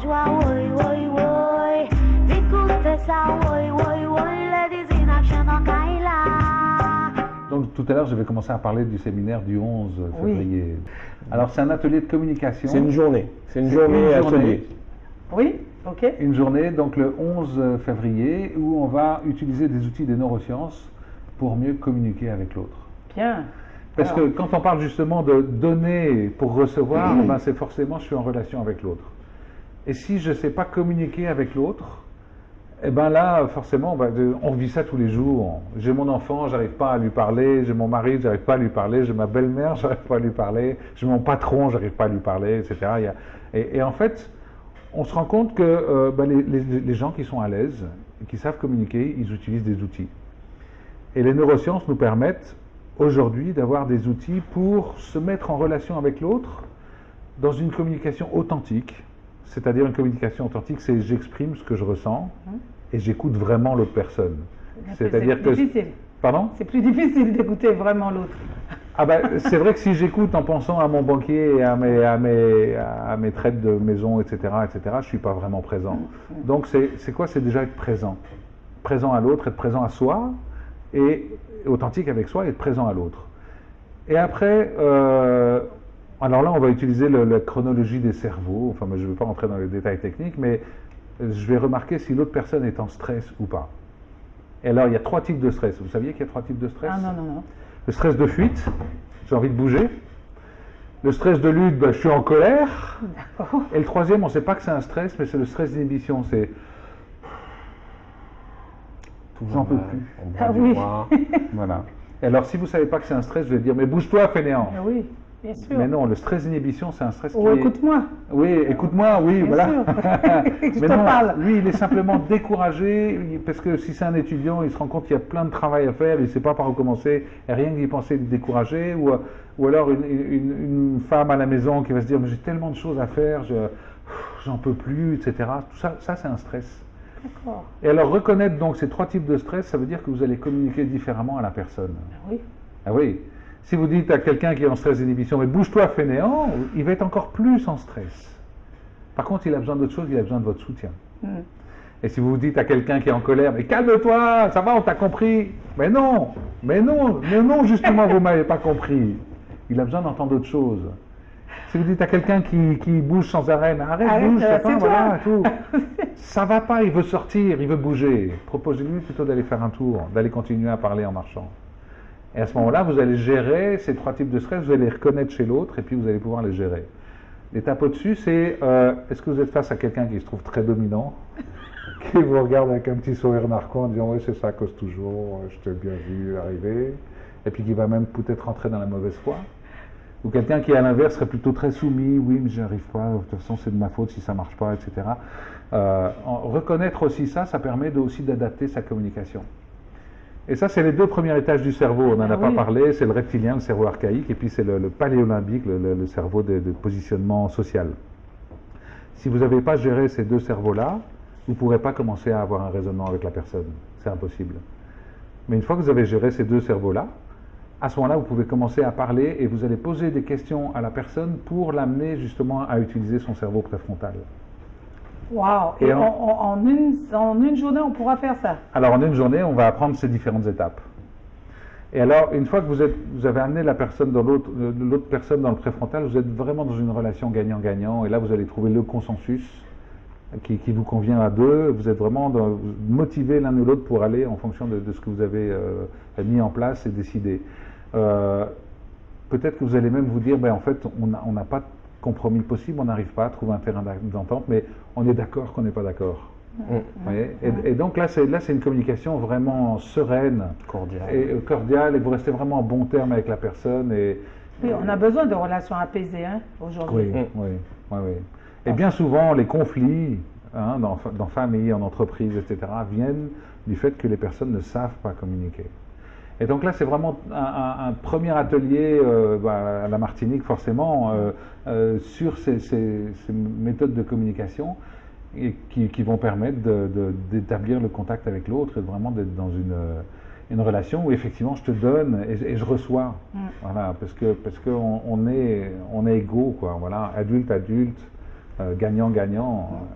joie, oui, oui, oui. Écoutez ça, oui, oui, oui. Ladies in action en Kaila. Donc tout à l'heure, je vais commencer à parler du séminaire du 11 Oui. février. Alors c'est un atelier de communication. C'est une journée. C'est une C'est journée une journée. atelier. Oui, ok. Une journée, donc le 11 février, où on va utiliser des outils des neurosciences pour mieux communiquer avec l'autre. Bien. Parce Alors, que quand on parle justement de donner pour recevoir, ben c'est forcément je suis en relation avec l'autre. Et si je ne sais pas communiquer avec l'autre, eh ben là, forcément, on vit ça tous les jours. J'ai mon enfant, j'arrive pas à lui parler. J'ai mon mari, j'arrive pas à lui parler. J'ai ma belle-mère, j'arrive pas à lui parler. J'ai mon patron, j'arrive pas à lui parler, etc. Et en fait, on se rend compte que les gens qui sont à l'aise, qui savent communiquer, ils utilisent des outils. Et les neurosciences nous permettent aujourd'hui d'avoir des outils pour se mettre en relation avec l'autre dans une communication authentique. C'est-à-dire une communication authentique, c'est j'exprime ce que je ressens et j'écoute vraiment l'autre personne. C'est-à-dire que... difficile. Pardon? C'est plus difficile d'écouter vraiment l'autre. Ah ben, c'est vrai que si j'écoute en pensant à mon banquier et à mes traites de maison, etc., je ne suis pas vraiment présent. Donc c'est quoi? C'est déjà être présent. Présent à l'autre, être présent à soi, et authentique avec soi et être présent à l'autre. Et après, alors là on va utiliser la chronologie des cerveaux, enfin je ne vais pas rentrer dans les détails techniques, mais je vais remarquer si l'autre personne est en stress ou pas. Et alors il y a 3 types de stress. Vous saviez qu'il y a 3 types de stress? Ah non, non, non. Le stress de fuite, j'ai envie de bouger. Le stress de lutte, je suis en colère. D'accord. Et le troisième, on ne sait pas que c'est un stress, mais c'est le stress d'inhibition. C'est j'en peux plus. On Ah boit du oui. roi. Voilà. Et alors, si vous ne savez pas que c'est un stress, je vais dire, mais bouge-toi, fainéant. Ah oui, bien sûr. Mais non, le stress d'inhibition, c'est un stress Oh, qui est... écoute-moi. Oui, écoute-moi, oui, Bien voilà. sûr. Je Mais te non, parle. lui, il est simplement découragé, parce que si c'est un étudiant, il se rend compte qu'il y a plein de travail à faire, il ne sait pas par où commencer, et rien qu'y penser, il est découragé, ou alors une femme à la maison qui va se dire, mais j'ai tellement de choses à faire, j'en peux plus, etc. Tout ça, c'est un stress. D'accord. Et alors, reconnaître donc ces 3 types de stress, ça veut dire que vous allez communiquer différemment à la personne. Ah oui. Ah oui. Si vous dites à quelqu'un qui est en stress d'inhibition, mais bouge-toi, fainéant, il va être encore plus en stress. Par contre, il a besoin d'autre chose, il a besoin de votre soutien. Et si vous dites à quelqu'un qui est en colère, mais calme-toi, ça va, on t'a compris. Mais non, justement, vous ne m'avez pas compris. Il a besoin d'entendre autre chose. Si vous dites à quelqu'un qui bouge sans arrêt, mais arrête, bouge, ça va, voilà, tout. Ça va pas, il veut sortir, il veut bouger. Proposez-lui plutôt d'aller faire un tour, d'aller continuer à parler en marchant. Et à ce moment-là, vous allez gérer ces 3 types de stress, vous allez les reconnaître chez l'autre et puis vous allez pouvoir les gérer. L'étape au-dessus, c'est est-ce que vous êtes face à quelqu'un qui se trouve très dominant, qui vous regarde avec un petit sourire narquois en disant oui, c'est ça, cause toujours, je t'ai bien vu arriver, et puis qui va même peut-être rentrer dans la mauvaise foi. Ou quelqu'un qui, à l'inverse, serait plutôt très soumis, oui, mais j'y arrive pas, de toute façon, c'est de ma faute si ça marche pas, etc. Reconnaître aussi ça, ça permet aussi d'adapter sa communication. Et ça, c'est les 2 premiers étages du cerveau. On n'en a pas parlé, c'est le reptilien, le cerveau archaïque, et puis c'est le paléolymbique, le cerveau de positionnement social. Si vous n'avez pas géré ces 2 cerveaux-là, vous ne pourrez pas commencer à avoir un raisonnement avec la personne. C'est impossible. Mais une fois que vous avez géré ces 2 cerveaux-là, à ce moment-là, vous pouvez commencer à parler et vous allez poser des questions à la personne pour l'amener justement à utiliser son cerveau préfrontal. Waouh. Et en une journée, on pourra faire ça. Alors en une journée, on va apprendre ces différentes étapes. Et alors, une fois que vous avez amené la personne dans l'autre personne dans le préfrontal, vous êtes vraiment dans une relation gagnant-gagnant. Et là, vous allez trouver le consensus qui vous convient à 2. Vous êtes vraiment motivés l'un ou l'autre pour aller en fonction de ce que vous avez mis en place et décidé. Peut-être que vous allez même vous dire, en fait, on n'a pas de compromis possible, on n'arrive pas à trouver un terrain d'entente, mais on est d'accord qu'on n'est pas d'accord. Vous voyez, et donc là, c'est une communication vraiment sereine, cordiale, et vous restez vraiment en bon terme avec la personne. Oui, on a besoin de relations apaisées aujourd'hui. Oui. Et bien souvent, les conflits dans famille, en entreprise, etc., viennent du fait que les personnes ne savent pas communiquer. Et donc là, c'est vraiment un premier atelier à la Martinique, forcément, sur ces méthodes de communication et qui vont permettre d'établir le contact avec l'autre et vraiment d'être dans une relation où effectivement je te donne et je reçois. Voilà, parce qu'on est égaux, quoi. Voilà, adulte, gagnant-gagnant.